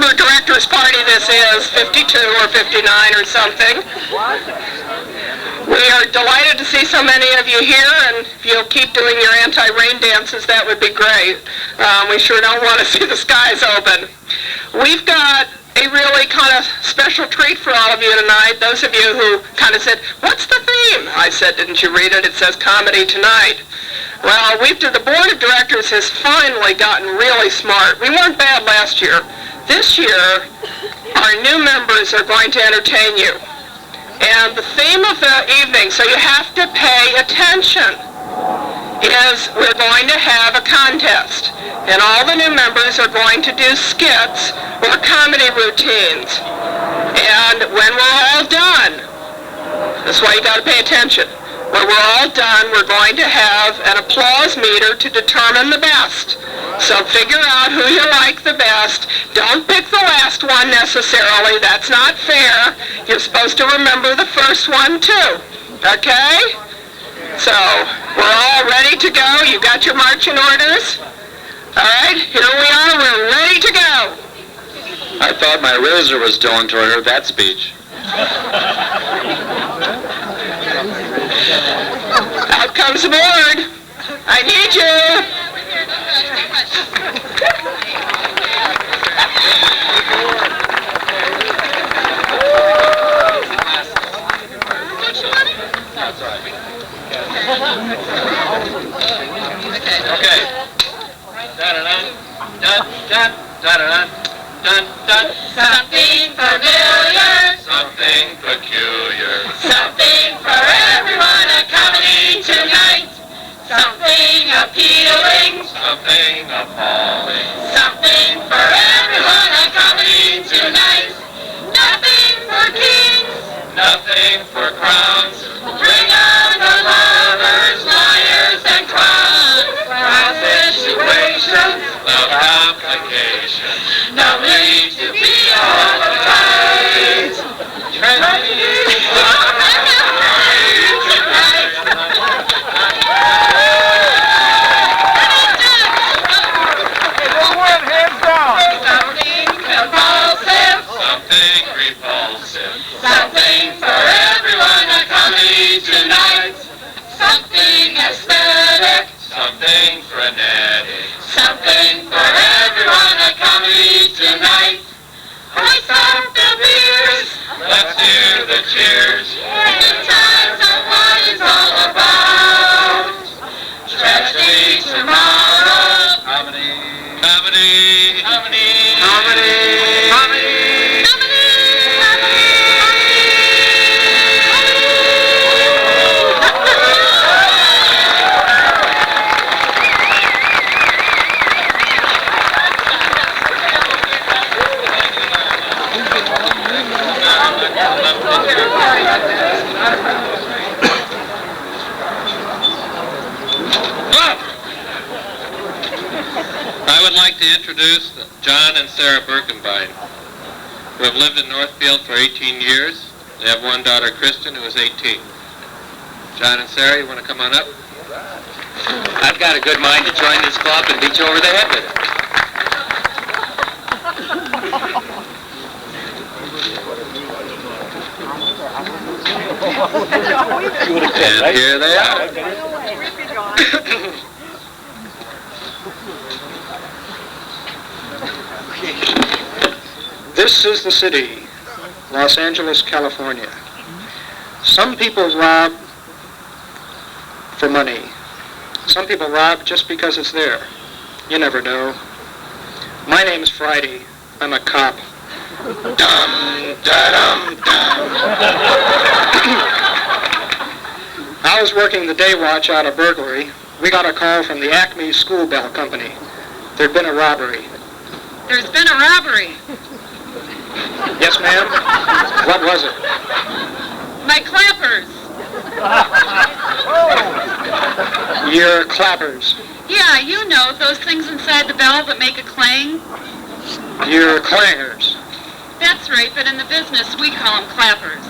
whatever Directors Party this is, 52 or 59 or something. We are delighted to see so many of you here, and if you'll keep doing your anti-rain dances, that would be great. We sure don't want to see the skies open. We've got a really kind of special treat for all of you tonight. Those of you who kind of said, "What's the theme?" I said, "Didn't you read it? It says Comedy Tonight." Well, the board of directors has finally gotten really smart. We weren't bad last year. This year, our new members are going to entertain you. And the theme of the evening, so you have to pay attention, is we're going to have a contest. And all the new members are going to do skits or comedy routines. And when we're all done, that's why you got to pay attention. When we're all done, we're going to have an applause meter to determine the best. So figure out who you like the best. Don't pick the last one necessarily. That's not fair. You're supposed to remember the first one too. Okay? So we're all ready to go. You got your marching orders? All right, here we are. We're ready to go. I thought my razor was still until I heard that speech. Out comes the board. I need you. Okay. Something familiar, Something peculiar. something for everyone, a comedy tonight. Something appealing, Something appalling. something for everyone, a comedy tonight. Nothing for kings, Nothing for crowns. bring on the lovers, liars, and clowns. From situations, Love complications. no need to be all uptight. Something compulsive, Something repulsive. something for everyone, a comedy tonight. Something aesthetic, Something frenetic. something for everyone, a comedy tonight. Hoist up the beers, Let's hear the cheers. good times of what it's all about. Tragedy tomorrow, Comedy. Comedy. comedy, Comedy. Comedy. I would like to introduce John and Sarah Birkenbein, who have lived in Northfield for 18 years. They have one daughter, Kristen, who is 18. John and Sarah, you want to come on up? I've got a good mind to join this club and beat you over the head with it. And here they are. This is the city, Los Angeles, California. Some people rob for money. Some people rob just because it's there. You never know. My name is Friday. I'm a cop. I was working the day watch out of burglary. We got a call from the Acme School Bell Company. There'd been a robbery. There's been a robbery. Yes, ma'am? What was it? My clappers. Your clappers. Yeah, you know, those things inside the bell that make a clang. Your clangers. That's right, but in the business we call them clappers.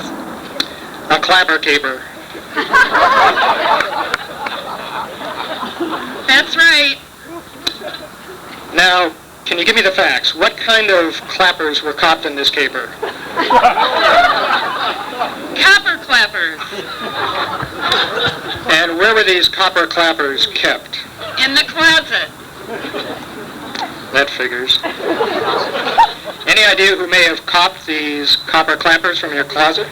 A clapper caper. That's right. Now, Can you give me the facts? What kind of clappers were copped in this caper? Copper clappers. And where were these copper clappers kept? In the closet. That figures. Any idea who may have copped these copper clappers from your closet?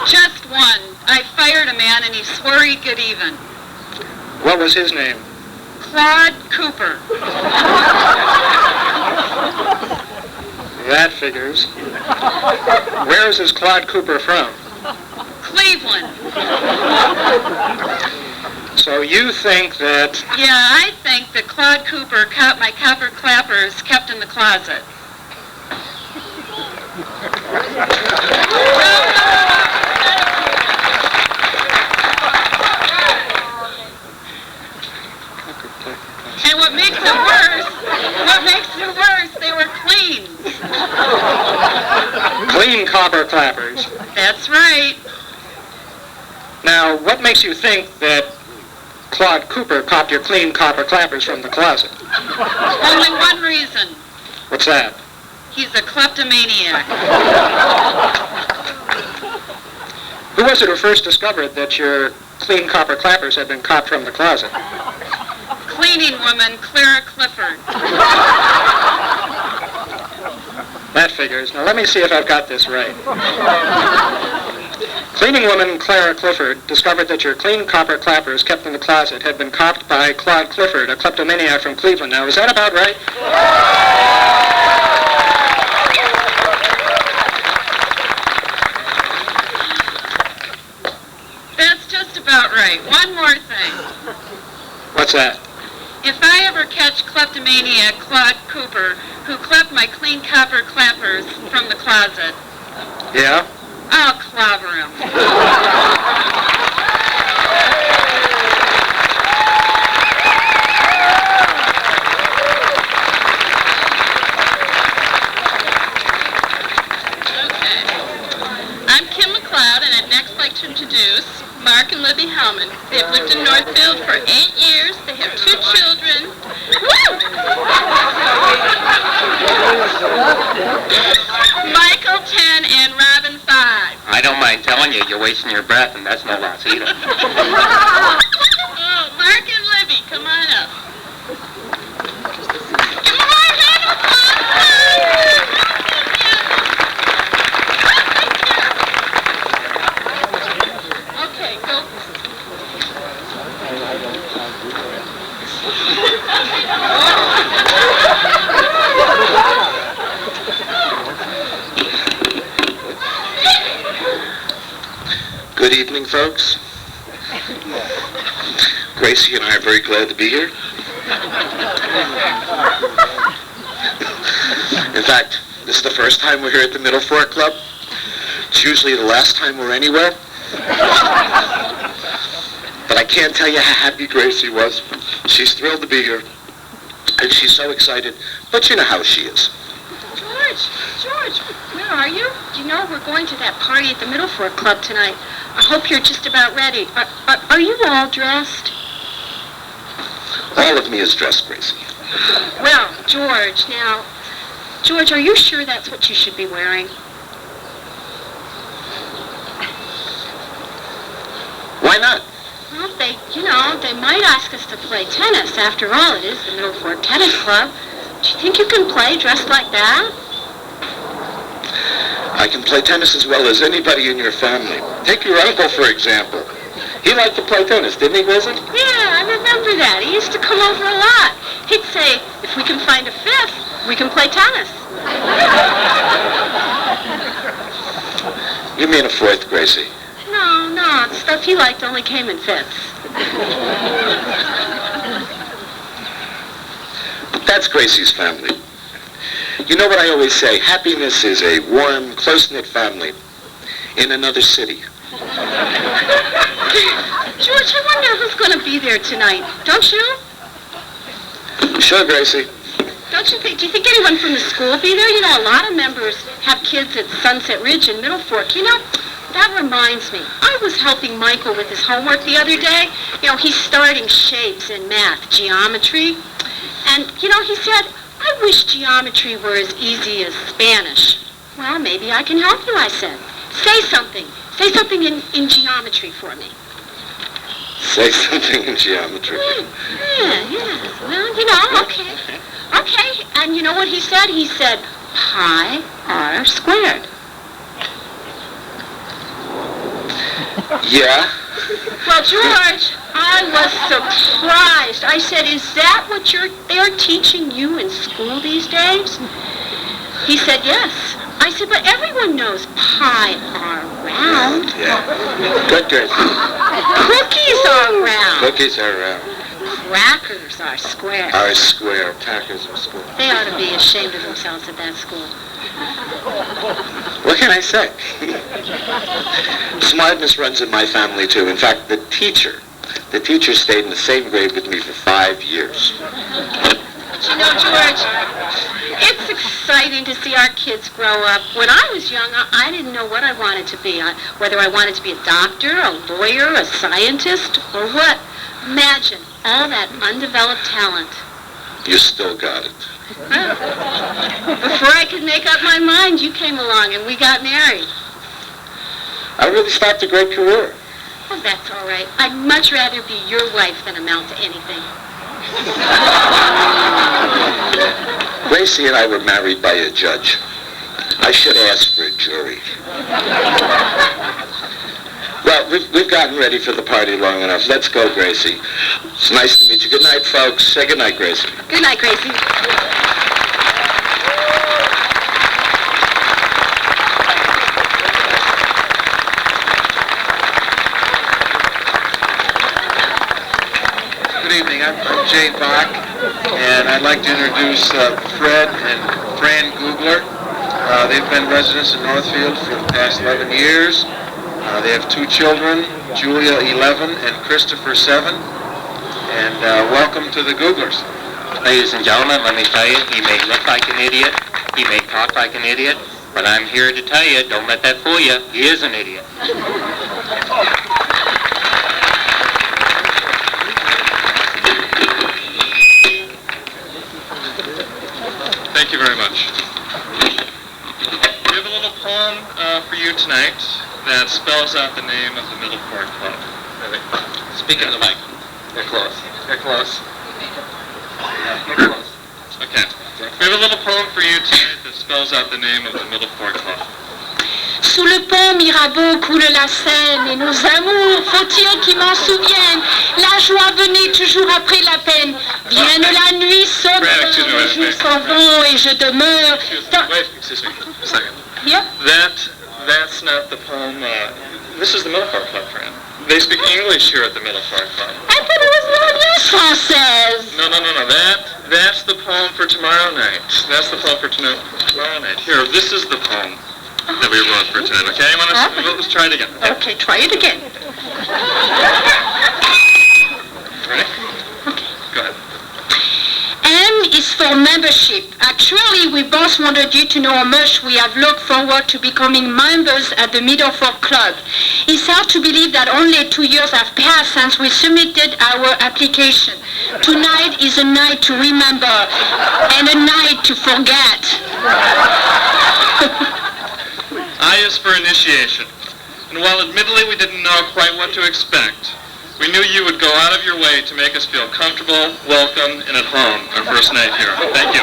Just one. I fired a man and he swore he'd get even. What was his name? Claude Cooper. That figures. Where is this Claude Cooper from? Cleveland. So you think that... Yeah, I think that Claude Cooper caught my copper clappers kept in the closet. And what makes it worse, they were clean. Clean copper clappers. That's right. Now, what makes you think that Claude Cooper copped your clean copper clappers from the closet? Only one reason. What's that? He's a kleptomaniac. Who was it who first discovered that your clean copper clappers had been copped from the closet? Cleaning woman Clara Clifford. That figures. Now let me see if I've got this right. Cleaning woman Clara Clifford discovered that your clean copper clappers kept in the closet had been copped by Claude Clifford, a kleptomaniac from Cleveland. Now, is that about right? That's just about right. One more thing. What's that? If I ever catch kleptomaniac Claude Cooper, who clept my clean copper clappers from the closet, Yeah? I'll clobber him. Okay. I'm Kim McLeod, and I'd next like to introduce Mark and Libby Hellman. They've lived in Northfield for 8 years. They have 2 children. Woo! Michael 10 and Robin 5. I don't mind telling you, you're wasting your breath, and that's no loss either. Oh, Mark and Libby, come on up. Come on, hand them up. Okay, go. Good evening, folks. Gracie and I are very glad to be here. In fact, this is the first time we're here at the Middle Fork Club. It's usually the last time we're anywhere. But I can't tell you how happy Gracie was. She's thrilled to be here. And she's so excited. But you know how she is. George, where are you? You know we're going to that party at the Middle Fork Club tonight. I hope you're just about ready. Are you all dressed? All of me is dressed, Gracie. Well, George, are you sure that's what you should be wearing? Why not? Well, they might ask us to play tennis. After all, it is the Middle Fork Tennis Club. Do you think you can play dressed like that? I can play tennis as well as anybody in your family. Take your uncle, for example. He liked to play tennis, didn't he, Gracie? Yeah, I remember that. He used to come over a lot. He'd say, if we can find a fifth, we can play tennis. You mean a fourth, Gracie? No, the stuff he liked only came in fifths. That's Gracie's family. You know what I always say, happiness is a warm, close-knit family in another city. George, I wonder who's going to be there tonight, don't you? Sure, Gracie. Do you think anyone from the school will be there? You know, a lot of members have kids at Sunset Ridge and Middle Fork. You know, that reminds me. I was helping Michael with his homework the other day. You know, he's starting shapes in math, geometry. And, he said, I wish geometry were as easy as Spanish. Well, maybe I can help you, I said. Say something. Say something in geometry for me. Say something in geometry. Yeah. Well, okay. Okay, and you know what he said? He said, pi r squared. Yeah? Well, George, I was surprised. I said, is that what they're teaching you in school these days? He said, yes. I said, but everyone knows pi are round. Yeah. Good, Gracie. Cookies are round. Cookies are round. Crackers are square. Are square. Crackers are square. They ought to be ashamed of themselves at that school. What can I say? Smartness runs in my family, too. In fact, the teacher stayed in the same grade with me for 5 years. But George, it's exciting to see our kids grow up. When I was young, I didn't know what I wanted to be. Whether I wanted to be a doctor, a lawyer, a scientist, or what. Imagine all that undeveloped talent. You still got it. Before I could make up my mind, you came along and we got married. I really stopped a great career. Oh, that's all right. I'd much rather be your wife than amount to anything. Gracie and I were married by a judge. I should ask for a jury. Well, we've gotten ready for the party long enough. Let's go, Gracie. It's nice to meet you. Good night, folks. Say good night, Gracie. Good night, Gracie. Good evening. I'm Jay Bach, and I'd like to introduce Fred and Fran Googler. They've been residents in Northfield for the past 11 years. They have 2 children, Julia 11 and Christopher 7. And welcome to the Googlers. Ladies and gentlemen, let me tell you, he may look like an idiot, he may talk like an idiot, but I'm here to tell you, don't let that fool you, he is an idiot. Thank you very much. We have a little poem for you tonight that spells out the name of the Middle Fork Club. Speak into the mic. They're close. They're close. They're close. Okay. We have a little poem for you tonight that spells out the name of the Middle Fork Club. Sous le pont Mirabeau coule la Seine, et nos amours, faut-il qu'ils m'en souviennent? La joie venait toujours après la peine. Vienne la nuit, saute, les jours s'en vont, et je demeure. Wait, excuse me, a second. Yeah? That's not the poem. This is the Middle Fork Club, friend. They speak English here at the Middle Fork Club. I thought it was L'Union Française. No. That's the poem for tomorrow night. That's the poem for tomorrow night. Here, this is the poem that we wrote for tonight, okay? Let's try it again. Okay, try it again. Ready? Go ahead. M is for membership. Actually, we both wanted you to know how much we have looked forward to becoming members at the Middle Fork Club. It's hard to believe that only 2 years have passed since we submitted our application. Tonight is a night to remember and a night to forget. I is for initiation. And while admittedly we didn't know quite what to expect, we knew you would go out of your way to make us feel comfortable, welcome, and at home our first night here. Thank you.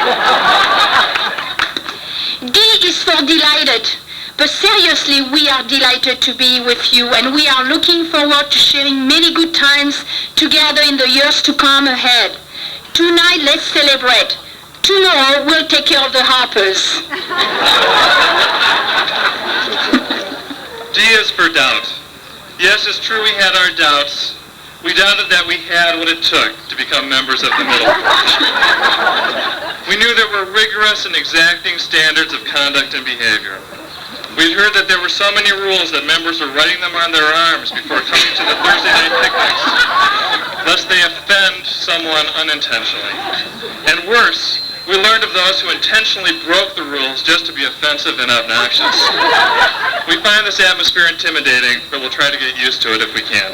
D is for delighted. But seriously, we are delighted to be with you, and we are looking forward to sharing many good times together in the years to come ahead. Tonight, let's celebrate. Tomorrow, we'll take care of the Harpers. D is for doubt. Yes, it's true we had our doubts. We doubted that we had what it took to become members of the Middle Fork. We knew there were rigorous and exacting standards of conduct and behavior. We'd heard that there were so many rules that members were writing them on their arms before coming to the Thursday night picnics, lest they offend someone unintentionally. And worse, We learned of those who intentionally broke the rules just to be offensive and obnoxious. We find this atmosphere intimidating, but we'll try to get used to it if we can.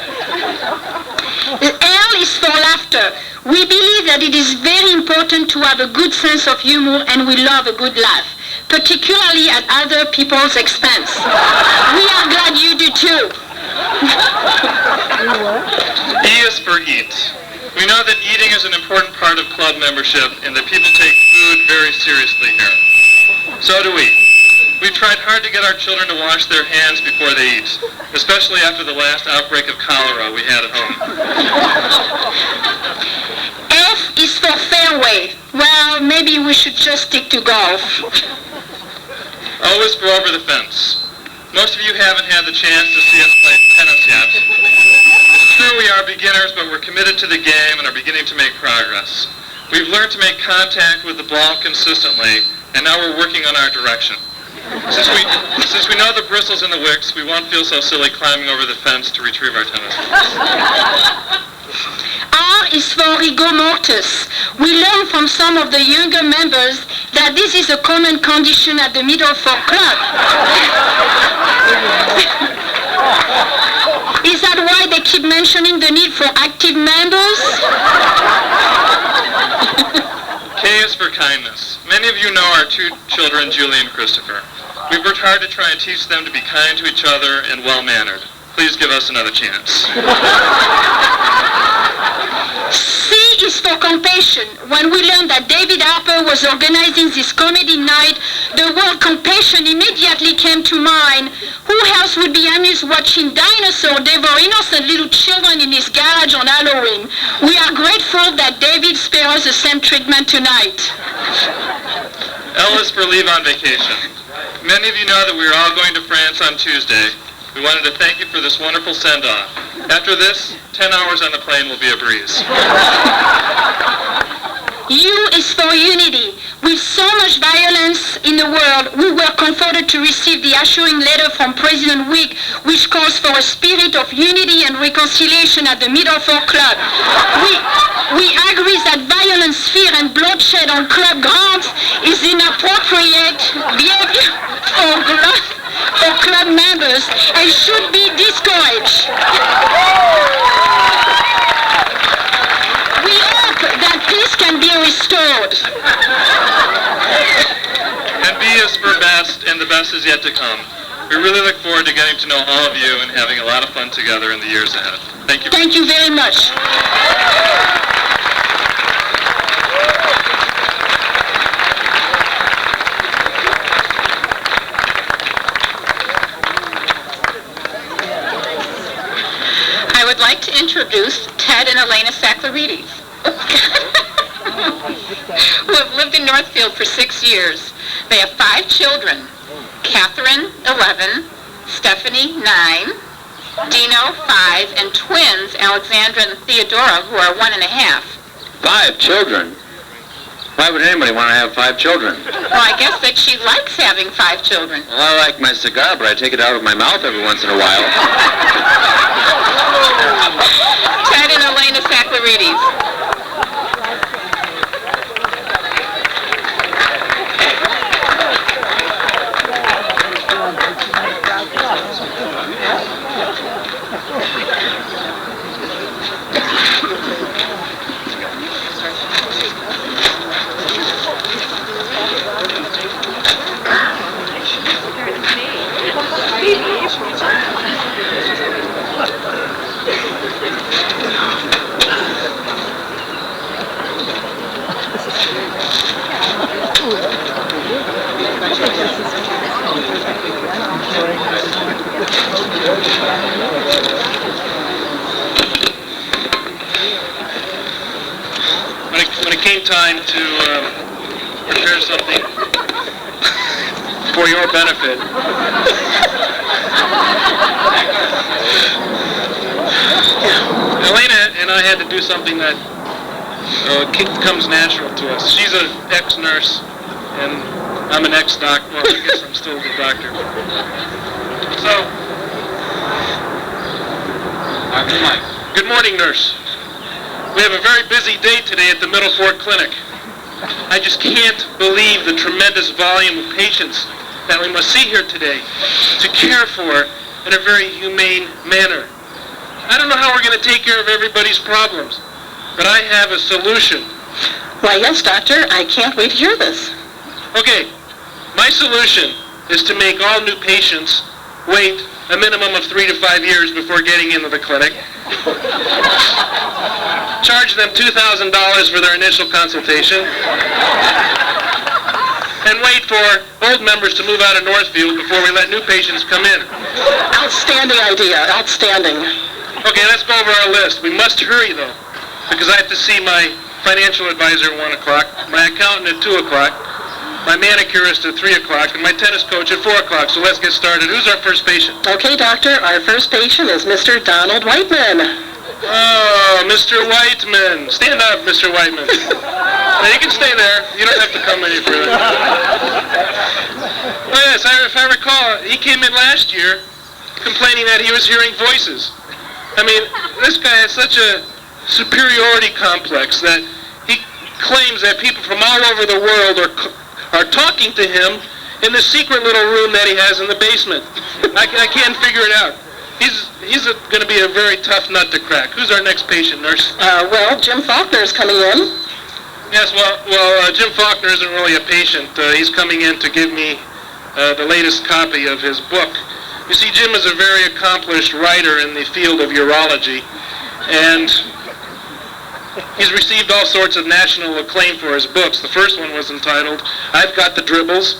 L is for laughter. We believe that it is very important to have a good sense of humor, and we love a good laugh, particularly at other people's expense. We are glad you do too. E is for eat. We know that eating is an important part of club membership and that people take food very seriously here. So do we. We've tried hard to get our children to wash their hands before they eat, especially after the last outbreak of cholera we had at home. F is for fairway. Well, maybe we should just stick to golf. O is for over the fence. Most of you haven't had the chance to see us play tennis yet. It's true we are beginners, but we're committed to the game and are beginning to make progress. We've learned to make contact with the ball consistently, and now we're working on our direction. Since we know the bristles in the wicks, we won't feel so silly climbing over the fence to retrieve our tennis balls. R is for rigor mortis. We learn from some of the younger members that this is a common condition at the Middle Fork Club. Is that why they keep mentioning the need for active members? K is for kindness. Many of you know our two children, Julie and Christopher. We've worked hard to try and teach them to be kind to each other and well-mannered. Please give us another chance. C is for compassion. When we learned that David Harper was organizing this comedy night, the word compassion immediately came to mind. Who else would be amused watching dinosaurs devour innocent little children in his garage on Halloween? We are grateful that David spares the same treatment tonight. L is for leave on vacation. Many of you know that we are all going to France on Tuesday. We wanted to thank you for this wonderful send-off. After this, 10 hours on the plane will be a breeze. U is for unity. With so much violence in the world, we were comforted to receive the assuring letter from President Wick, which calls for a spirit of unity and reconciliation at the Middle Fork Club. We agree that violence, fear, and bloodshed on club grounds is inappropriate behavior for club members and should be discouraged. We hope that peace can be restored. And B is for best, and the best is yet to come. We really look forward to getting to know all of you and having a lot of fun together in the years ahead. Thank you. Thank you very much. I would like to introduce Ted and Elena Saklarides, who have lived in Northfield for 6 years. They have 5 children: Catherine, 11, Stephanie, 9, Dino, 5, and twins, Alexandra and Theodora, who are 1.5. 5 children? Why would anybody want to have 5 children? Well, I guess that she likes having 5 children. Well, I like my cigar, but I take it out of my mouth every once in a while. Ted and Elena Saklarides. When it came time to prepare something for your benefit, Elena and I had to do something that comes natural to us. She's an ex-nurse, and I'm an ex-doctor. Well, I guess I'm still the doctor. So, good morning, nurse. We have a very busy day today at the Middle Fork Clinic. I just can't believe the tremendous volume of patients that we must see here today to care for in a very humane manner. I don't know how we're going to take care of everybody's problems, but I have a solution. Why, yes, doctor, I can't wait to hear this. Okay, my solution is to make all new patients wait a minimum of 3 to 5 years before getting into the clinic. Charge them $2,000 for their initial consultation. And wait for old members to move out of Northfield before we let new patients come in. Outstanding idea, outstanding. Okay, let's go over our list. We must hurry, though, because I have to see my financial advisor at 1 o'clock, my accountant at 2 o'clock, my manicurist at 3 o'clock, and my tennis coach at 4 o'clock. So let's get started. Who's our first patient? Okay, doctor, our first patient is Mr. Donald Whiteman. Oh, Mr. Whiteman. Stand up, Mr. Whiteman. Now, you can stay there. You don't have to come any further. Oh, yes, if I recall, he came in last year complaining that he was hearing voices. I mean, this guy has such a superiority complex that he claims that people from all over the world are talking to him in the secret little room that he has in the basement. I can't figure it out. He's going to be a very tough nut to crack. Who's our next patient, nurse? Well, Jim Faulkner's coming in. Yes, well, Jim Faulkner isn't really a patient. He's coming in to give me the latest copy of his book. You see, Jim is a very accomplished writer in the field of urology, and he's received all sorts of national acclaim for his books. The first one was entitled, I've Got the Dribbles.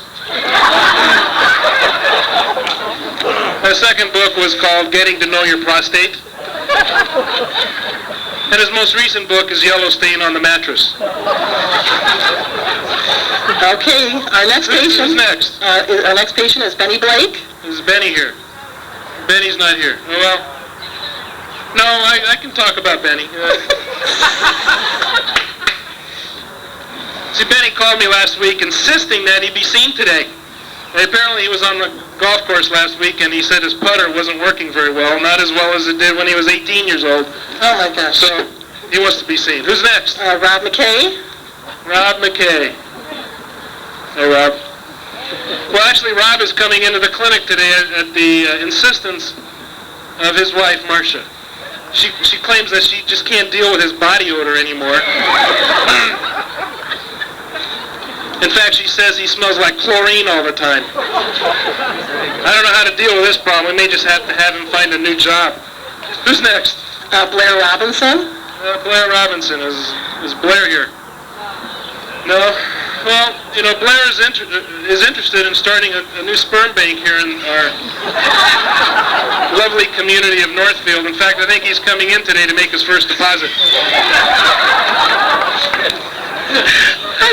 The second book was called Getting to Know Your Prostate. And his most recent book is Yellow Stain on the Mattress. Okay, our next patient. Who's next? Our next patient is Benny Blake. Is Benny here? Benny's not here. Oh, well. No, I can talk about Benny. See, Benny called me last week insisting that he be seen today. And apparently he was on the golf course last week and he said his putter wasn't working very well, not as well as it did when he was 18 years old. Oh my gosh. So he wants to be seen. Who's next? Rob McKay. Rob McKay. Hey, Rob. Well, actually, Rob is coming into the clinic today at the insistence of his wife, Marcia. She claims that she just can't deal with his body odor anymore. In fact, she says he smells like chlorine all the time. I don't know how to deal with this problem. We may just have to have him find a new job. Who's next? Blair Robinson. Blair Robinson. Is Blair here? No? Well, you know, Blair is interested in starting a new sperm bank here in our lovely community of Northfield. In fact, I think he's coming in today to make his first deposit.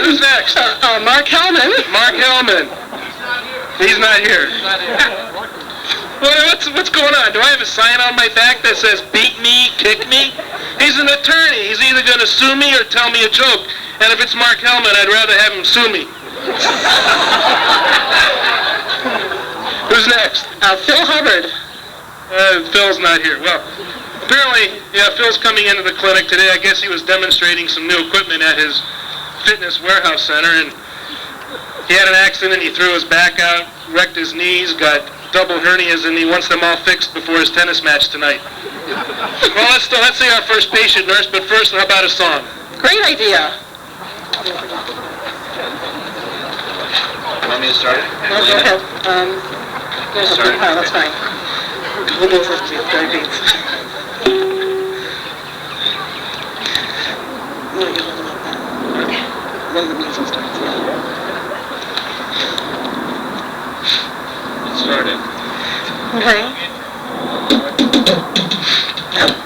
Who's next? Mark Hellman. Mark Hellman. He's not here. What's going on? Do I have a sign on my back that says beat me, kick me? He's an attorney. He's either going to sue me or tell me a joke. And if it's Mark Hellman, I'd rather have him sue me. Who's next? Phil Hubbard. Phil's not here. Well, apparently, yeah, Phil's coming into the clinic today. I guess he was demonstrating some new equipment at his fitness warehouse center, and he had an accident. He threw his back out, wrecked his knees, got double hernias, and he wants them all fixed before his tennis match tonight. Well, let's see our first patient, nurse, but first, how about a song? Great idea. Want me to start it? No, go ahead. Sorry. Oh, that's fine. We'll go for 30 beats. When the music starts, yeah. Let's start it. Okay.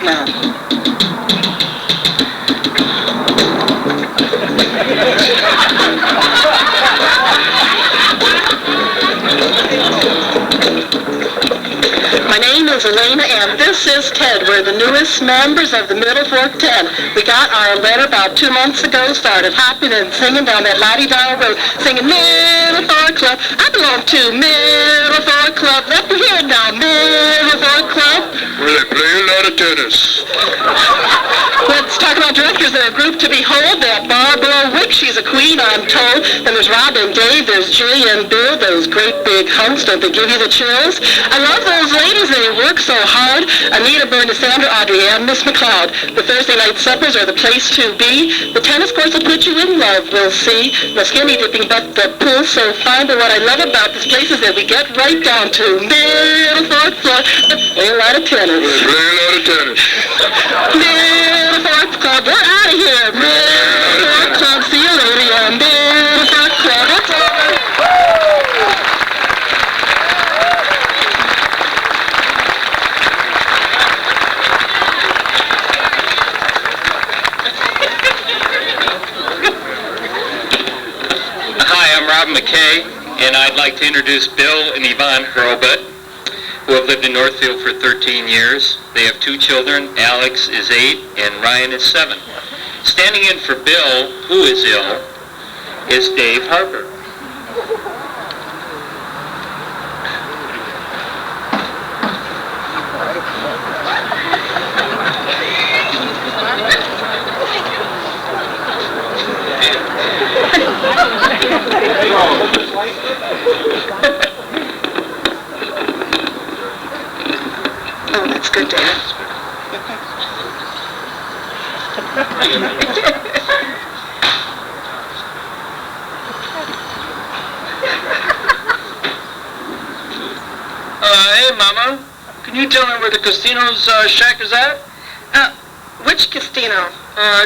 No. My name is Elena, and this is Ted. We're the newest members of the Middle Fork 10. We got our letter about 2 months ago, started hopping and singing down that la-di-da road, singing Middle Fork Club. I belong to Middle Fork Club. Let me hear it now, Middle Fork Club. Where they play a lot of tennis. Let's talk about directors of the group to behold, that Barbara Wick she's a queen, I'm told. Then there's Rob and Dave, there's Jay and Bill, those great big hunks, don't they give you the chills? I love those ladies, they work so hard. Anita, Bernie, Sandra, Audrey, and Miss McLeod. The Thursday night suppers are the place to be. The tennis courts will put you in love, we'll see. The skinny dipping, but the pool's so fine. But what I love about this place is that we get right down to middle fourth floor. Play a lot of tennis. Middle fourth club, we're out of here. Middle fourth club, see you later, yeah. Middle fourth club, it's over. Hi, I'm Rob McKay, and I'd like to introduce Bill and Yvonne Hurlbut, who have lived in Northfield for 13 years. They have 2 children. Alex is 8 and Ryan is 7. Standing in for Bill, who is ill, is Dave Harper. Oh, that's good, Dad. Hey, Mama, can you tell me where the casino's shack is at? Which casino?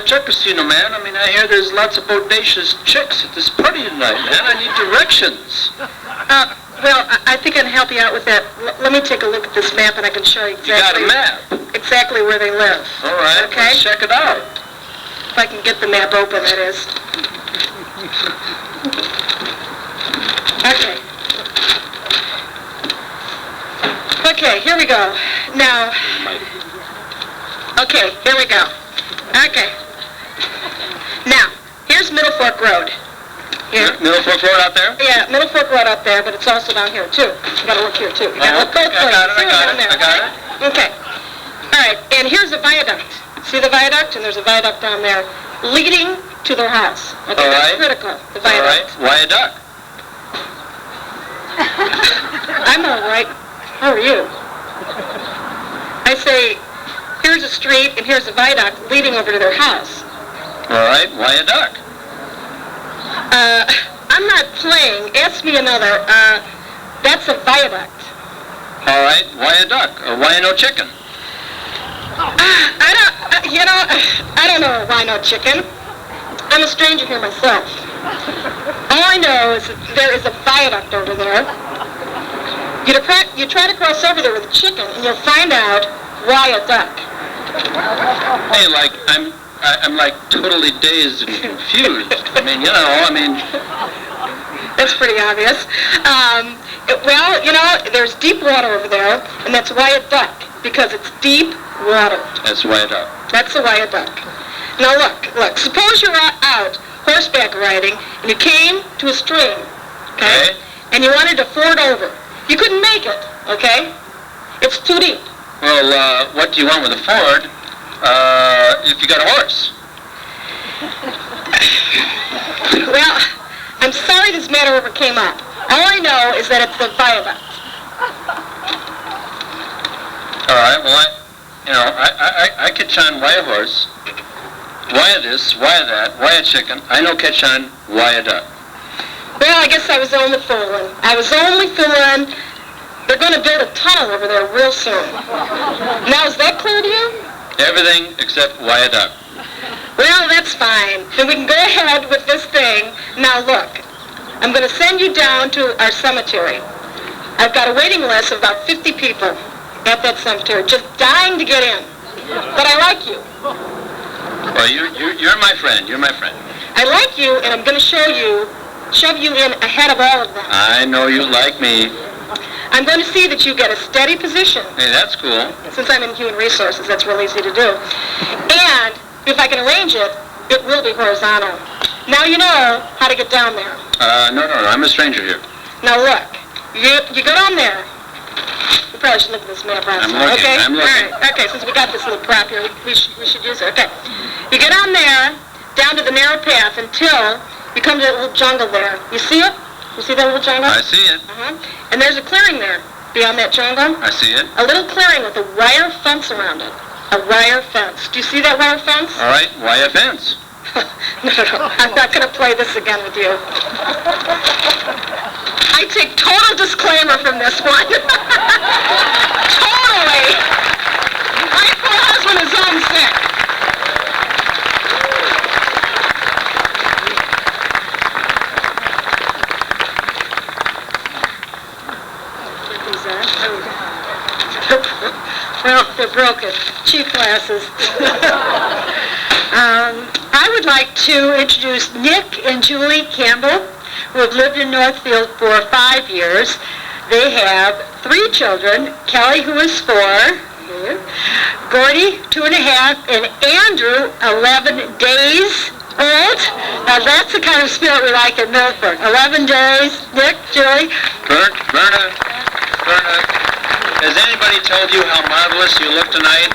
Check casino, man. I mean, I hear there's lots of bodacious chicks at this party tonight, man. I need directions. Well, I think I can help you out with that. Let me take a look at this map and I can show you You got exactly, a map? exactly where they live. All right, Okay. let's check it out. If I can get the map open, that is. Okay. Okay, here we go. Now, okay, here we go. Okay. Now, here's Middle Fork Road. Here. Middle Fork Road out there? Yeah, Middle Fork Road up there, but it's also down here too. You gotta look here too. You gotta look both I ways. got it, See what's down there. I got it. Okay. All right, and here's a viaduct. See the viaduct? And there's a viaduct down there leading to their house. Okay, All that's right. critical, the All right, viaduct. why a duck? I'm all right. How are you? I say, here's a street and here's a viaduct leading over to their house. All right, why a duck? I'm not playing. Ask me another. That's a viaduct. All right, why a duck? Or why no chicken? I don't know why no chicken. I'm a stranger here myself. All I know is that there is a viaduct over there. You try to cross over there with a chicken, and you'll find out why a duck. Hey, like, I'm like totally dazed and confused. That's pretty obvious. There's deep water over there, and that's why a duck, because it's deep water. That's why a duck. That's the why a duck. Now look, suppose you're out horseback riding, and you came to a stream, okay? And you wanted to ford over. You couldn't make it, okay? It's too deep. Well, what do you want with a ford if you got a horse? Well, I'm sorry this matter ever came up. All I know is that it's the viaduct. All right, well, I catch on why a horse, why a this, why a that, why a chicken. I know catch on why a duck. Well, I guess I was only fooling. They're going to build a tunnel over there real soon. Now, is that clear to you? Everything except why a duck. Well, that's fine. Then we can go ahead with this thing. Now, look, I'm going to send you down to our cemetery. I've got a waiting list of about 50 people at that cemetery, just dying to get in. But I like you. Well, you're my friend. You're my friend. I like you, and I'm going to shove you in ahead of all of them. I know you like me. I'm going to see that you get a steady position. Hey, that's cool. Since I'm in human resources, that's real easy to do. And if I can arrange it, it will be horizontal. Now you know how to get down there. No, I'm a stranger here. Now look, you go down there. You probably should look at this map outside. I'm looking, okay? I'm looking. All right, okay, since we got this little prop here, we should use it. Okay. You get on there, down to the narrow path until you come to that little jungle there. You see it? You see that little jungle? I see it. And there's a clearing there beyond that jungle. I see it. A little clearing with a wire fence around it. A wire fence. Do you see that wire fence? All right, why a fence? No. I'm not going to play this again with you. I take total disclaimer from this one. Totally. My poor husband is homesick. Well, they're broken. Cheap glasses. I would like to introduce Nick and Julie Campbell, who have lived in Northfield for 5 years. They have 3 children, Kelly, who is 4, Gordy, 2.5, and Andrew, 11 days old. Now that's the kind of spirit we like at Milford. 11 days. Nick, Julie. Berna, has anybody told you how marvelous you look tonight?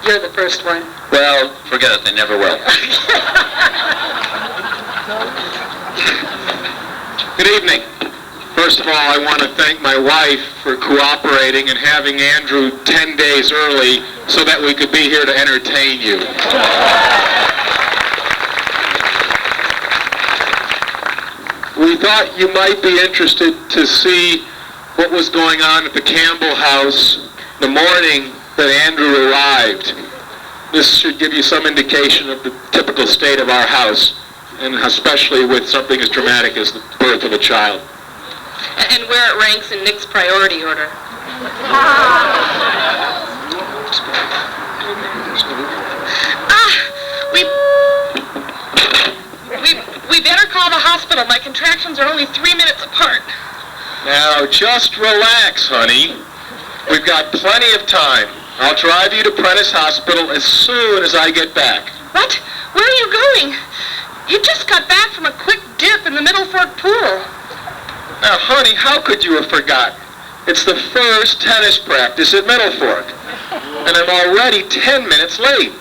You're the first one. Well, forget it, they never will. Good evening. First of all, I want to thank my wife for cooperating and having Andrew 10 days early so that we could be here to entertain you. We thought you might be interested to see what was going on at the Campbell house the morning that Andrew arrived. This should give you some indication of the typical state of our house, and especially with something as dramatic as the birth of a child. And where it ranks in Nick's priority order. We better call the hospital. My contractions are only 3 minutes apart. Now, just relax, honey. We've got plenty of time. I'll drive you to Prentice Hospital as soon as I get back. What? Where are you going? You just got back from a quick dip in the Middle Fork pool. Now, honey, how could you have forgotten? It's the first tennis practice at Middle Fork, and I'm already 10 minutes late.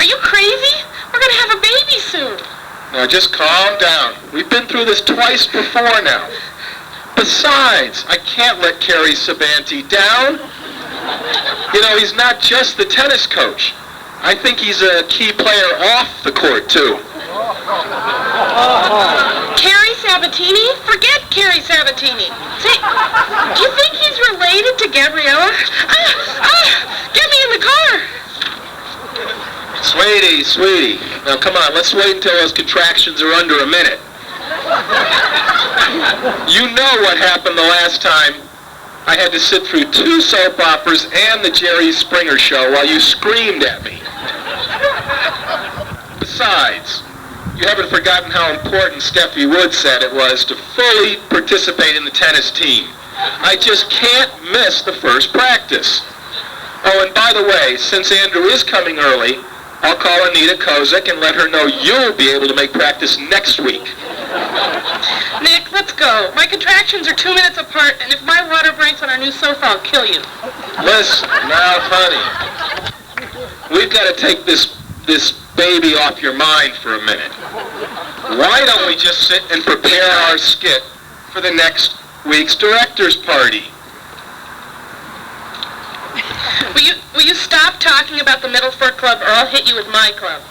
Are you crazy? We're going to have a baby soon. Now, just calm down. We've been through this twice before now. Besides, I can't let Kerry Sabanti down. You know, he's not just the tennis coach. I think he's a key player off the court, too. Kerry Sabatini? Forget Kerry Sabatini. Say, do you think he's related to Gabriella? Get me in the car. Sweetie. Now, come on, let's wait until those contractions are under a minute. You know what happened the last time I had to sit through 2 soap operas and the Jerry Springer show while you screamed at me. Besides, you haven't forgotten how important Steffi Wood said it was to fully participate in the tennis team. I just can't miss the first practice. Oh, and by the way, since Andrew is coming early, I'll call Anita Kozik and let her know you'll be able to make practice next week. Nick, let's go. My contractions are 2 minutes apart, and if my water breaks on our new sofa, I'll kill you. Listen, now, honey, we've got to take this baby off your mind for a minute. Why don't we just sit and prepare our skit for the next week's Directors Party? Will you stop talking about the Middle Fork Club, or I'll hit you with my club?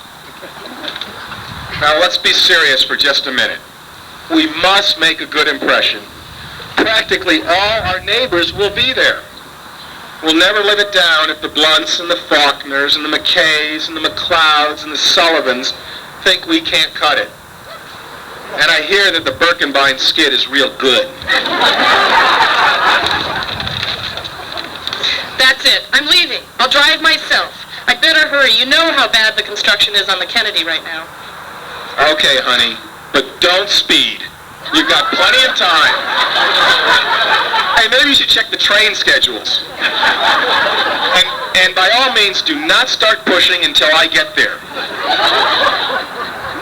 Now, let's be serious for just a minute. We must make a good impression. Practically all our neighbors will be there. We'll never live it down if the Blunts and the Faulkners and the McKays and the McLeods and the Sullivans think we can't cut it. And I hear that the Birkenbein skit is real good. That's it. I'm leaving. I'll drive myself. I'd better hurry. You know how bad the construction is on the Kennedy right now. Okay, honey, but don't speed. You've got plenty of time. Hey, maybe you should check the train schedules. And by all means, do not start pushing until I get there.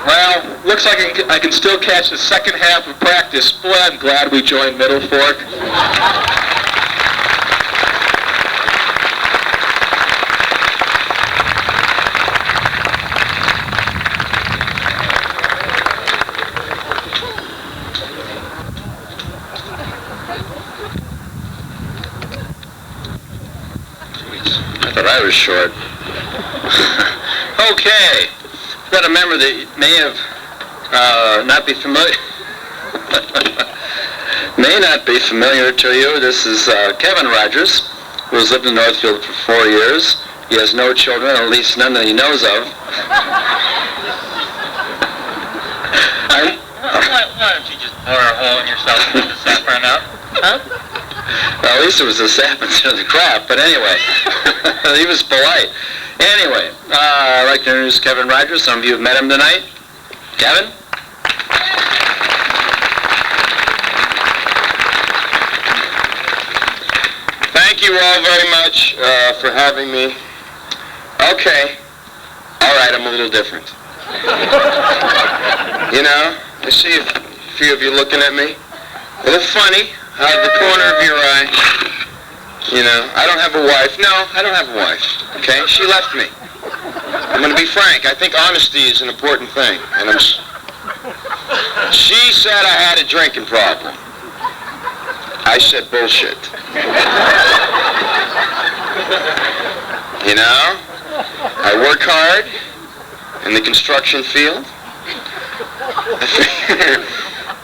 Well, looks like I can still catch the second half of practice. Boy, I'm glad we joined Middle Fork. but I was short. Okay. I've got a member that may have not be familiar. May not be familiar to you. This is Kevin Rogers, who has lived in Northfield for 4 years. He has no children, at least none that he knows of. Why don't you just bore a hole in yourself and get the saffron out? Huh? Well, at least it was the sap instead of the crap, but anyway. He was polite. Anyway, I'd like to introduce Kevin Rogers. Some of you have met him tonight. Kevin? Thank you all very much for having me. Okay. All right, I'm a little different. You know, I see a few of you looking at me. A little funny out of the corner of your eye. You know, I don't have a wife. No, I don't have a wife. Okay? She left me. I'm going to be frank. I think honesty is an important thing. And she said I had a drinking problem. I said bullshit. You know, I work hard in the construction field.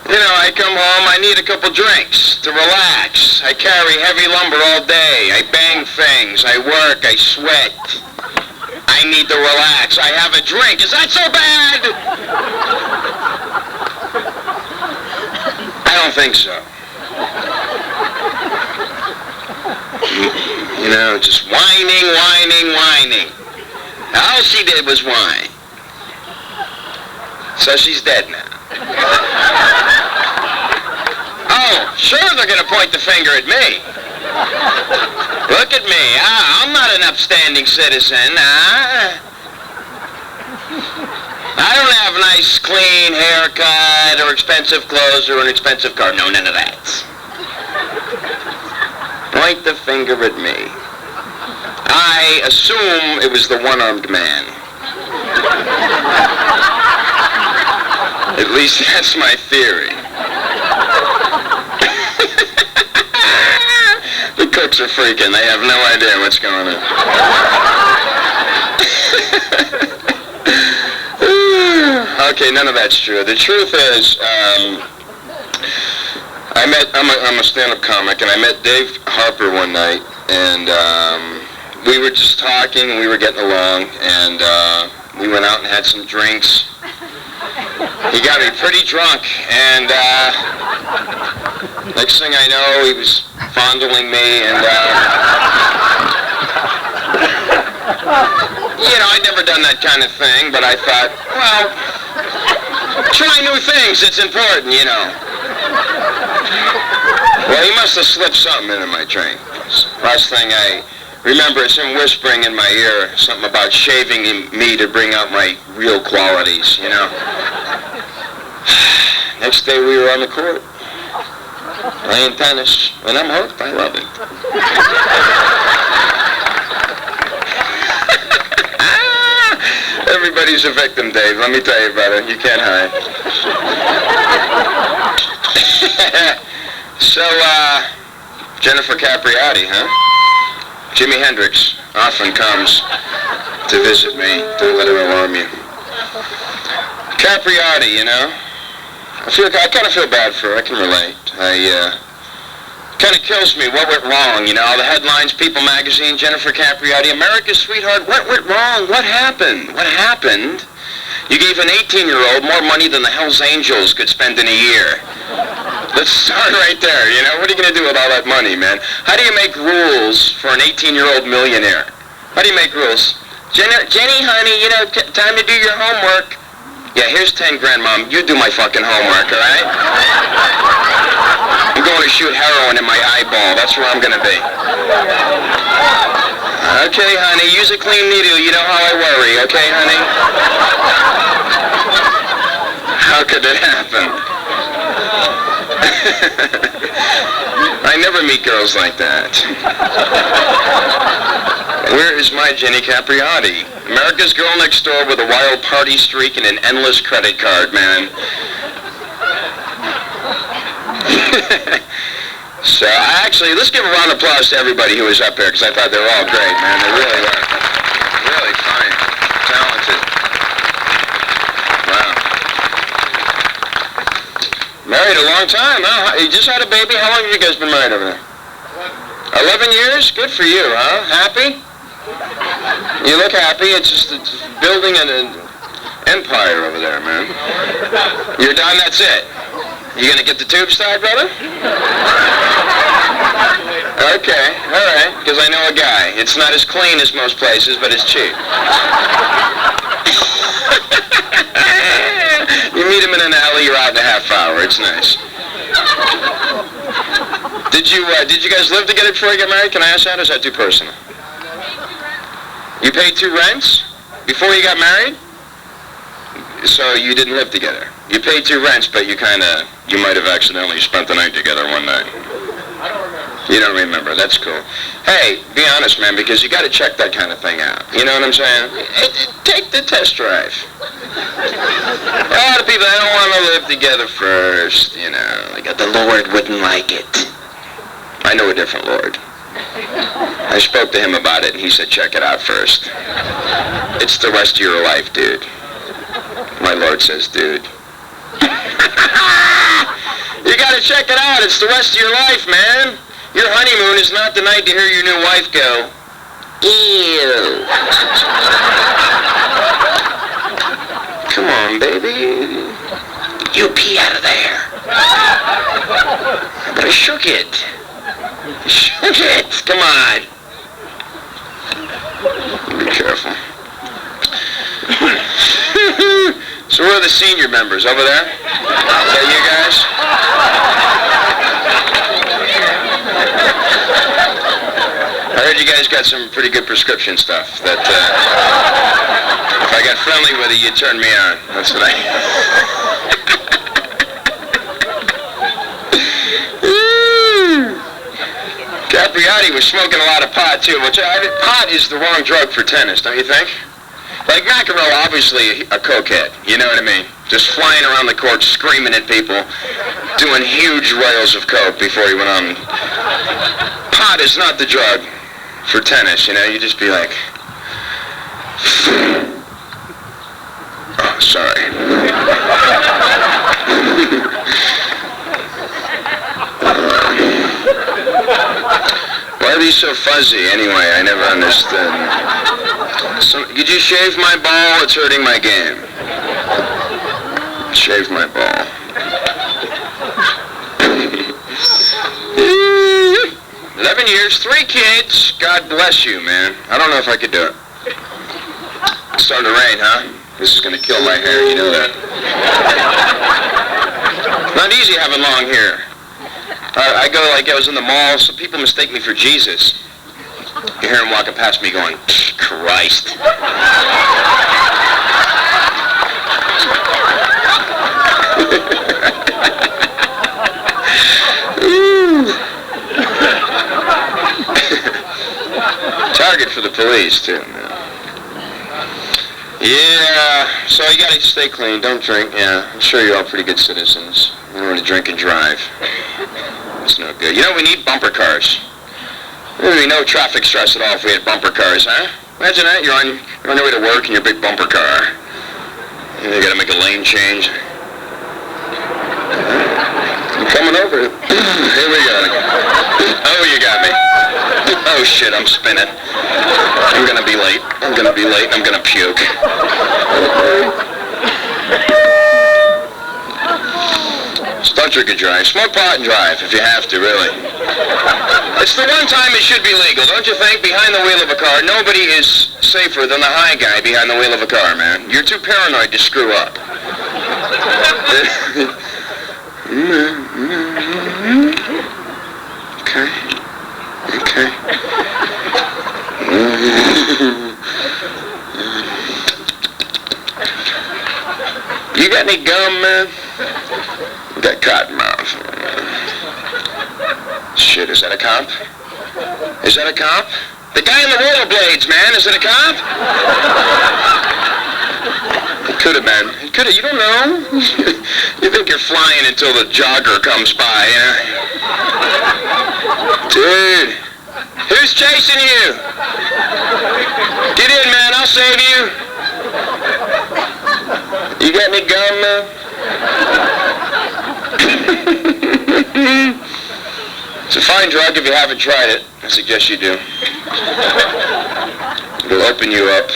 You know, I come home, I need a couple drinks to relax. I carry heavy lumber all day. I bang things. I work. I sweat. I need to relax. I have a drink. Is that so bad? I don't think so. You know, just whining, whining, whining. All she did was whine. So she's dead now. Oh, sure they're going to point the finger at me. Look at me. I'm not an upstanding citizen. I don't have a nice, clean haircut or expensive clothes or an expensive car. No, none of that. Point the finger at me. I assume it was the one-armed man. At least that's my theory. The cooks are freaking. They have no idea what's going on. Okay, none of that's true. The truth is, I'm a stand-up comic, and I met Dave Harper one night, and we were just talking, and we were getting along, and we went out and had some drinks. He got me pretty drunk, and next thing I know, he was fondling me, and you know, I'd never done that kind of thing, but I thought, well, try new things, it's important, you know. Well, he must have slipped something into my drink. Last thing I remember is him whispering in my ear something about shaving me to bring out my real qualities, you know. Next day we were on the court, playing tennis, and I'm hooked. I love it. Everybody's a victim, Dave. Let me tell you, brother. You can't hide. So, Jennifer Capriati, huh? Jimi Hendrix often comes to visit me. Don't let it alarm you. Capriati, you know. I kind of feel bad for her. I can relate. Kind of kills me. What went wrong? You know, the headlines, People magazine, Jennifer Capriati, America's sweetheart. What went wrong? What happened? What happened? You gave an 18-year-old more money than the Hells Angels could spend in a year. Let's start right there, you know. What are you going to do with all that money, man? How do you make rules for an 18-year-old millionaire? How do you make rules? Jenny, honey, you know, time to do your homework. Yeah, here's 10 grand, Mom. You do my fucking homework, all right? I'm going to shoot heroin in my eyeball. That's where I'm going to be. Okay, honey, use a clean needle. You know how I worry, okay, honey? How could it happen? I never meet girls like that. Where is my Jenny Capriati? America's girl next door with a wild party streak and an endless credit card, man. So let's give a round of applause to everybody who was up here, because I thought they were all great, man. They really were. Really fine. Talented. Wow. Married a long time, huh? You just had a baby? How long have you guys been married over there? 11 years? Good for you, huh? Happy? You look happy. It's just building an empire over there, man. You're done, that's it. You gonna get the tubes tied, brother? Okay, all right, because I know a guy. It's not as clean as most places, but it's cheap. You meet him in an alley, you're out in a half hour. It's nice. Did you guys live together before you got married? Can I ask that, or is that too personal? You paid 2 rents before you got married? So you didn't live together. You paid 2 rents, but you might have accidentally spent the night together one night. You don't remember. That's cool. Hey, be honest, man, because you got to check that kind of thing out. You know what I'm saying? Take the test drive. A lot of people, they don't want to live together first, you know. The Lord wouldn't like it. I know a different Lord. I spoke to him about it, and he said, check it out first. It's the rest of your life, dude. My Lord says, dude. You gotta check it out. It's the rest of your life, man. Your honeymoon is not the night to hear your new wife go, ew. Come on, baby. You pee out of there. But I shook it. Shook it. Come on. Be careful. So where are the senior members? Over there? Is that you guys? I heard you guys got some pretty good prescription stuff that if I got friendly with you, you'd turn me on. That's what Capriati was smoking a lot of pot, too, which pot is the wrong drug for tennis, don't you think? Like McEnroe, obviously a cokehead, you know what I mean? Just flying around the court, screaming at people, doing huge rails of coke before he went on. Pot is not the drug for tennis, you know? You just be like, oh, sorry. Why are these so fuzzy anyway? I never understood. Could you shave my ball? It's hurting my game. Shave my ball. 11 years, 3 kids. God bless you, man. I don't know if I could do it. It's starting to rain, huh? This is going to kill my hair, you know that. Not easy having long hair. I go like I was in the mall, so people mistake me for Jesus. You hear him walking past me going, Christ. Target for the police, too. Yeah, so you gotta stay clean, don't drink. Yeah, I'm sure you're all pretty good citizens. You don't want to drink and drive. It's no good. You know, we need bumper cars. There would be no traffic stress at all if we had bumper cars, huh? Imagine that. You're on your way to work in your big bumper car. And you gotta make a lane change. I'm coming over. Here we go. Oh, you got me. Oh, shit, I'm spinning. I'm gonna be late. I'm gonna puke. So don't drink and drive. Smoke pot and drive if you have to, really. It's the one time it should be legal, don't you think? Behind the wheel of a car, nobody is safer than the high guy behind the wheel of a car, man. You're too paranoid to screw up. Okay. You got any gum, man? Got cotton mouth. Shit, is that a cop? Is that a cop? The guy in the rollerblades, man, is it a cop? It could have been. It could have, you don't know. You think you're flying until the jogger comes by, yeah? Dude, who's chasing you? Get in, man, I'll save you. You got any gum, man? It's a fine drug if you haven't tried it. I suggest you do. It'll open you up.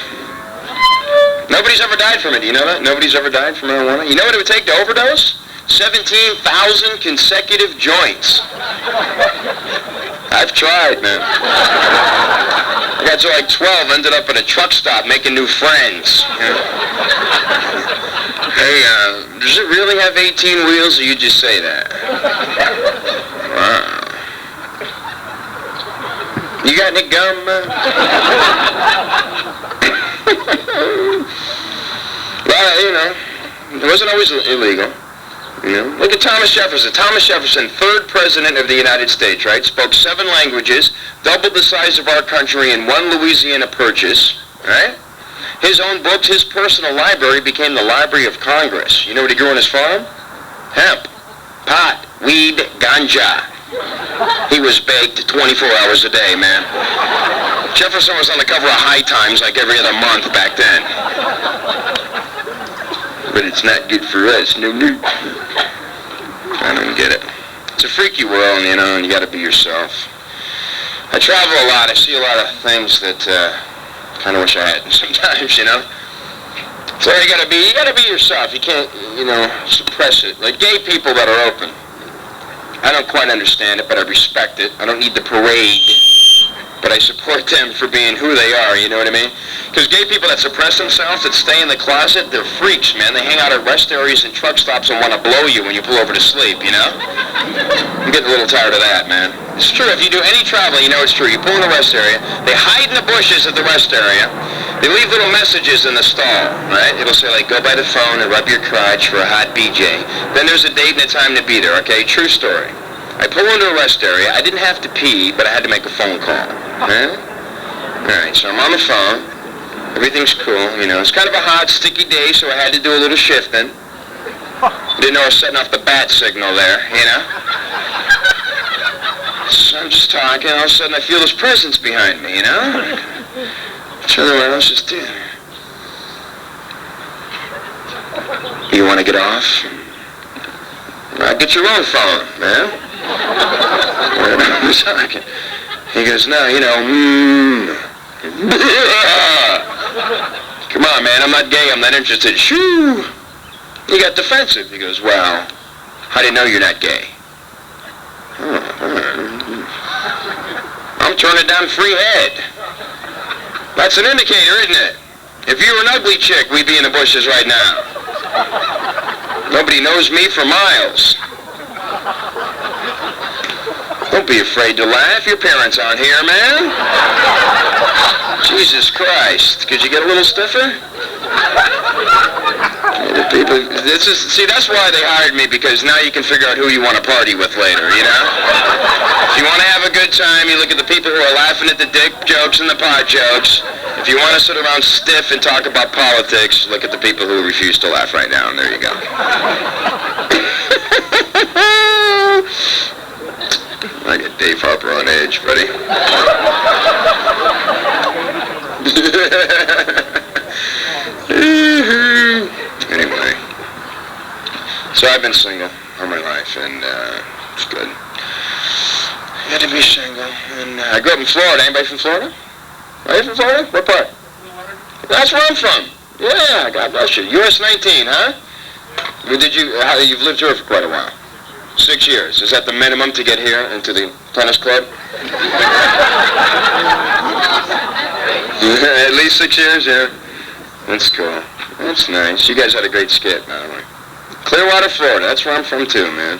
Nobody's ever died from it, do you know that? Nobody's ever died from marijuana. You know what it would take to overdose? 17,000 consecutive joints. I've tried, man. I got to like 12, ended up at a truck stop making new friends. Hey, does it really have 18 wheels, or you just say that? Wow. You got any gum, man? Well, you know, it wasn't always illegal. You know, look at Thomas Jefferson. Thomas Jefferson, 3rd president of the United States, right? Spoke 7 languages, doubled the size of our country in 1 Louisiana Purchase, right? His own books, his personal library became the Library of Congress. You know what he grew on his farm? Hemp, pot, weed, ganja. He was baked 24 hours a day, man. Jefferson was on the cover of High Times like every other month back then. But it's not good for us, no. I don't get it. It's a freaky world, you know, and you gotta be yourself. I travel a lot. I see a lot of things that kind of wish I hadn't sometimes, you know. So you gotta be yourself. You can't, you know, suppress it. Like gay people that are open. I don't quite understand it, but I respect it. I don't need the parade, but I support them for being who they are, you know what I mean? Because gay people that suppress themselves, that stay in the closet, they're freaks, man. They hang out at rest areas and truck stops and want to blow you when you pull over to sleep, you know? I'm getting a little tired of that, man. It's true. If you do any travel, you know it's true. You pull in a rest area, they hide in the bushes at the rest area. They leave little messages in the stall, right? It'll say, like, go by the phone and rub your crotch for a hot BJ. Then there's a date and a time to be there, okay? True story. I pull into a rest area. I didn't have to pee, but I had to make a phone call. Huh? All right, so I'm on the phone. Everything's cool, you know. It's kind of a hot, sticky day, so I had to do a little shifting. Didn't know I was setting off the bat signal there, you know. So I'm just talking, all of a sudden I feel this presence behind me, you know. Turn around, I was just doing it. You want to get off? Well, get your own phone, man. I'm talking. He goes, no, you know, Come on, man, I'm not gay, I'm not interested. Shoo! He got defensive. He goes, well, how do you know you're not gay? I'm turning down free head. That's an indicator, isn't it? If you were an ugly chick, we'd be in the bushes right now. Nobody knows me for miles. Don't be afraid to laugh. Your parents aren't here, man. Jesus Christ. Could you get a little stiffer? The people, see, that's why they hired me, because now you can figure out who you want to party with later, you know? If you want to have a good time, you look at the people who are laughing at the dick jokes and the pot jokes. If you want to sit around stiff and talk about politics, look at the people who refuse to laugh right now, and there you go. I get Dave Harper on edge, buddy. Anyway, so I've been single all my life, and it's good. I had to be single, and I grew up in Florida. Anybody from Florida? Are you from Florida? What part? That's where I'm from. Yeah, God bless you. US 19, huh? You've lived here for quite a while. 6 years. Is that the minimum to get here into the tennis club? At least 6 years, yeah. That's cool. That's nice. You guys had a great skit, by the way. Clearwater, Florida. That's where I'm from, too, man.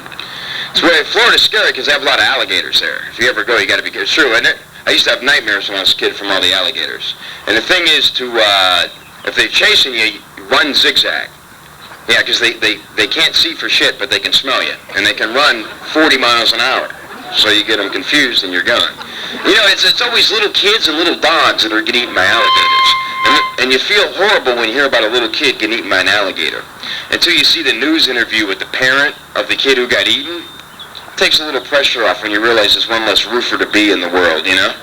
Florida's scary because they have a lot of alligators there. If you ever go, you got to be good. It's true, isn't it? I used to have nightmares when I was a kid from all the alligators. And the thing is if they're chasing you, run zigzag. Yeah, because they can't see for shit, but they can smell you. And they can run 40 miles an hour. So you get them confused and you're gone. You know, it's always little kids and little dogs that are getting eaten by alligators. And you feel horrible when you hear about a little kid getting eaten by an alligator. Until you see the news interview with the parent of the kid who got eaten. takes a little pressure off when you realize there's one less roofer to be in the world, you know?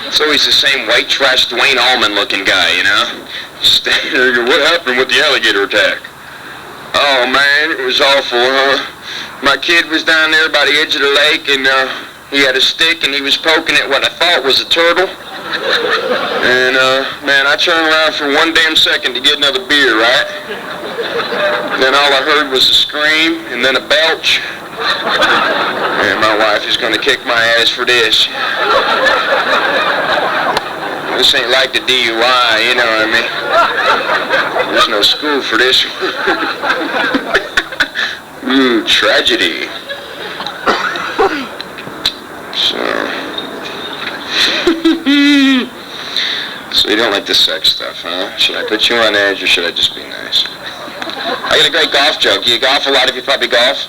It's always the same white trash Dwayne Allman looking guy, you know? Standing there, what happened with the alligator attack? Oh man, it was awful, huh? My kid was down there by the edge of the lake, and he had a stick and he was poking at what I thought was a turtle. And man, I turned around for one damn second to get another beer, right? Then all I heard was a scream and then a belch. And my wife is gonna kick my ass for this. This ain't like the DUI, you know what I mean? There's no school for this one. Ooh, tragedy. So you don't like the sex stuff, huh? Should I put you on edge or should I just be nice? I got a great golf joke. You golf? A lot of you probably golf?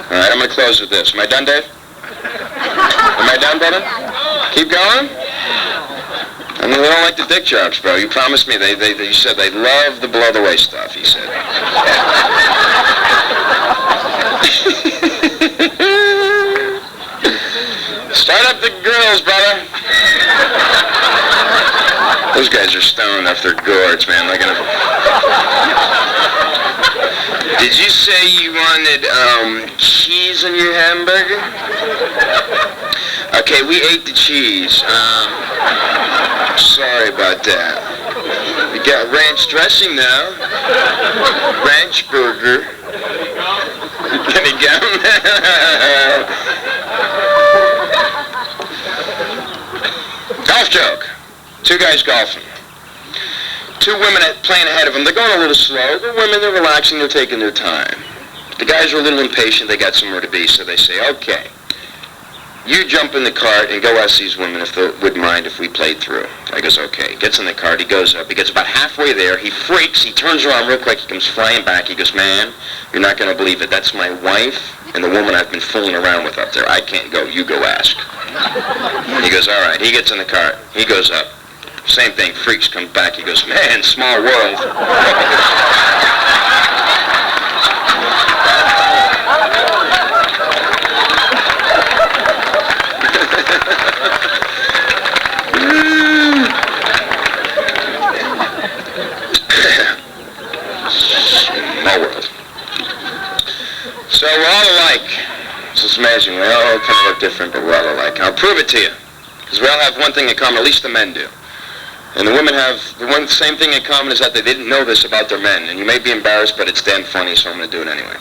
All right, I'm going to close with this. Am I done, Dave? Am I done, brother? Keep going? I mean, they don't like the dick jokes, bro. You promised me. You said they love the below-the-waist stuff, you said. Start up the grills, brother. Those guys are stoned off their gourds, man. Look at them. Did you say you wanted cheese in your hamburger? Okay, we ate the cheese. Sorry about that. We got ranch dressing now. Ranch burger. Can you get them? Golf joke. Two guys golfing. Two women playing ahead of them. They're going a little slow. The women, they're relaxing. They're taking their time. The guys are a little impatient. They got somewhere to be, so they say, okay, you jump in the cart and go ask these women if they would mind if we played through. I goes, okay. Gets in the cart. He goes up. He gets about halfway there. He freaks. He turns around real quick. He comes flying back. He goes, man, you're not going to believe it. That's my wife and the woman I've been fooling around with up there. I can't go. You go ask. He goes, all right. He gets in the cart. He goes up. Same thing. Freaks, comes back. He goes, man, small world. Small world. So we're all alike. It's just amazing. We all kind of look different, but we're all alike. I'll prove it to you. Because we all have one thing in common, at least the men do. And the women have the one same thing in common is that they didn't know this about their men. And you may be embarrassed, but it's damn funny, so I'm going to do it anyway.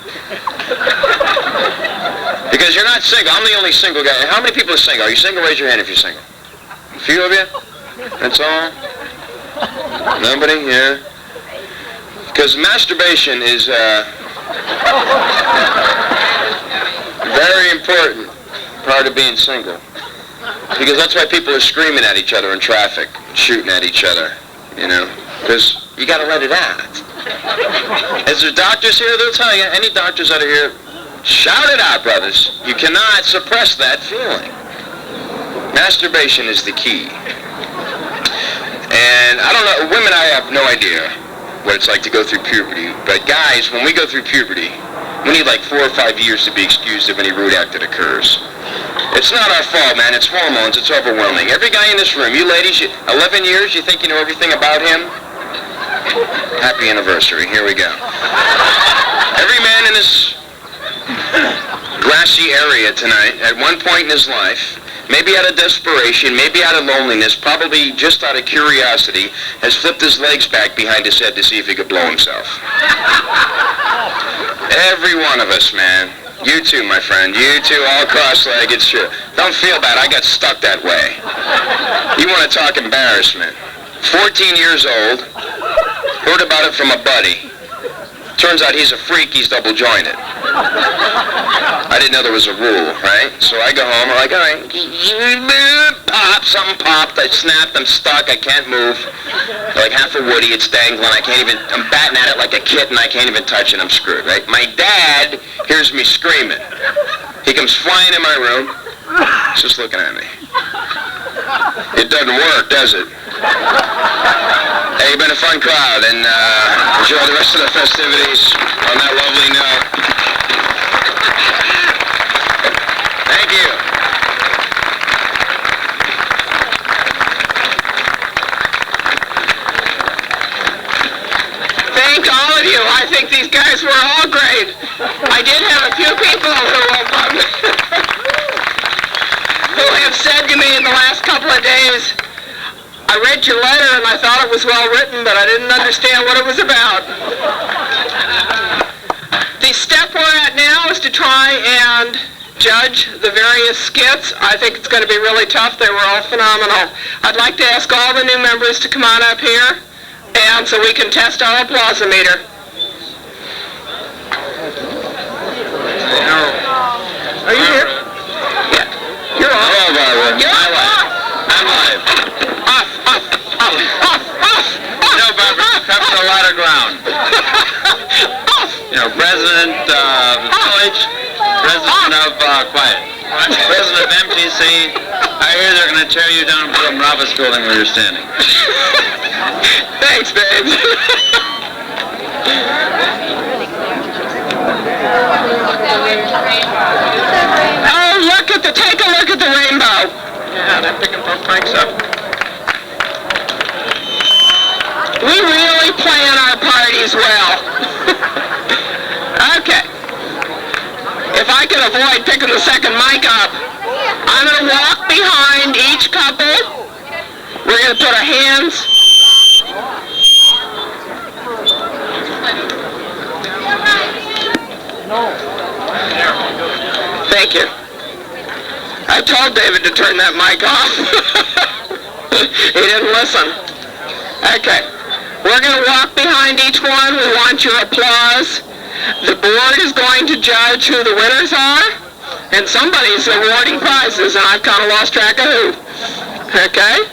Because you're not single. I'm the only single guy. How many people are single? Are you single? Raise your hand if you're single. A few of you? That's all? Nobody? Yeah. Because masturbation is a very important part of being single. Because that's why people are screaming at each other in traffic, shooting at each other, you know. Because you got to let it out. Is there doctors here? They'll tell you. Any doctors out of here, shout it out, brothers. You cannot suppress that feeling. Masturbation is the key. And I don't know, women, I have no idea what it's like to go through puberty. But guys, when we go through puberty, we need like 4 or 5 years to be excused of any rude act that occurs. It's not our fault, man. It's hormones. It's overwhelming. Every guy in this room, you ladies, 11 years, you think you know everything about him? Happy anniversary. Here we go. Every man in this grassy area tonight, at one point in his life, maybe out of desperation, maybe out of loneliness, probably just out of curiosity, has flipped his legs back behind his head to see if he could blow himself. Every one of us, man. You too, my friend. You too, all cross-legged. Sure. Don't feel bad. I got stuck that way. You want to talk embarrassment. 14 years old. Heard about it from a buddy. Turns out he's a freak. He's double-jointed. I didn't know there was a rule, right? So I go home. I'm like, all right. Pop. Something popped. I snapped. I'm stuck. I can't move. Like half a Woody. It's dangling. I'm batting at it like a kitten. I can't even touch it. I'm screwed, right? My dad hears me screaming. He comes flying in my room. He's just looking at me. It doesn't work, does it? Hey, you've been a fun crowd, and enjoy the rest of the festivities on that lovely note. few people who have said to me in the last couple of days, I read your letter and I thought it was well written, but I didn't understand what it was about. The step we're at now is to try and judge the various skits. I think it's going to be really tough. They were all phenomenal. I'd like to ask all the new members to come on up here, and so we can test our applause-o-meter. Are you here? Yeah. You're on. Hello, Barbara. You're on. I'm live. Off. You know, Barbara, you covered a lot of ground. You know, president of the village, president of Quiet, president of MTC. I hear they're going to tear you down and put up an office building where you're standing. Thanks, babe. Take a look at the rainbow. Yeah, they're picking both mics up. We really plan our parties well. Okay. If I can avoid picking the second mic up, I'm going to walk behind each couple. We're going to put our hands. Thank you. I told David to turn that mic off. He didn't listen. Okay. We're going to walk behind each one. We want your applause. The board is going to judge who the winners are, and somebody's awarding prizes, and I've kind of lost track of who. Okay?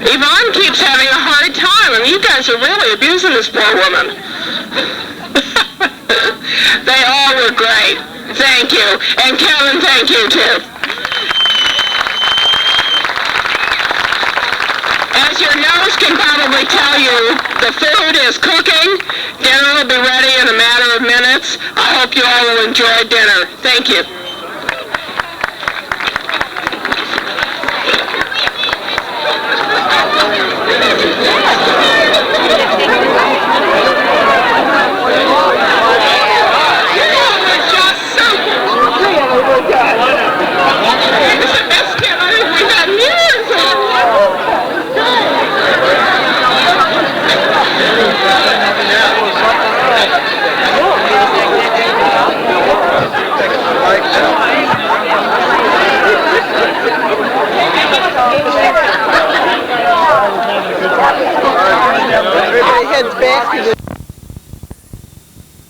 Yvonne keeps having a hard time. I mean, you guys are really abusing this poor woman. They all were great. Thank you. And Kevin, thank you, too. As your nose can probably tell you, the food is cooking. Dinner will be ready in a matter of minutes. I hope you all will enjoy dinner. Thank you.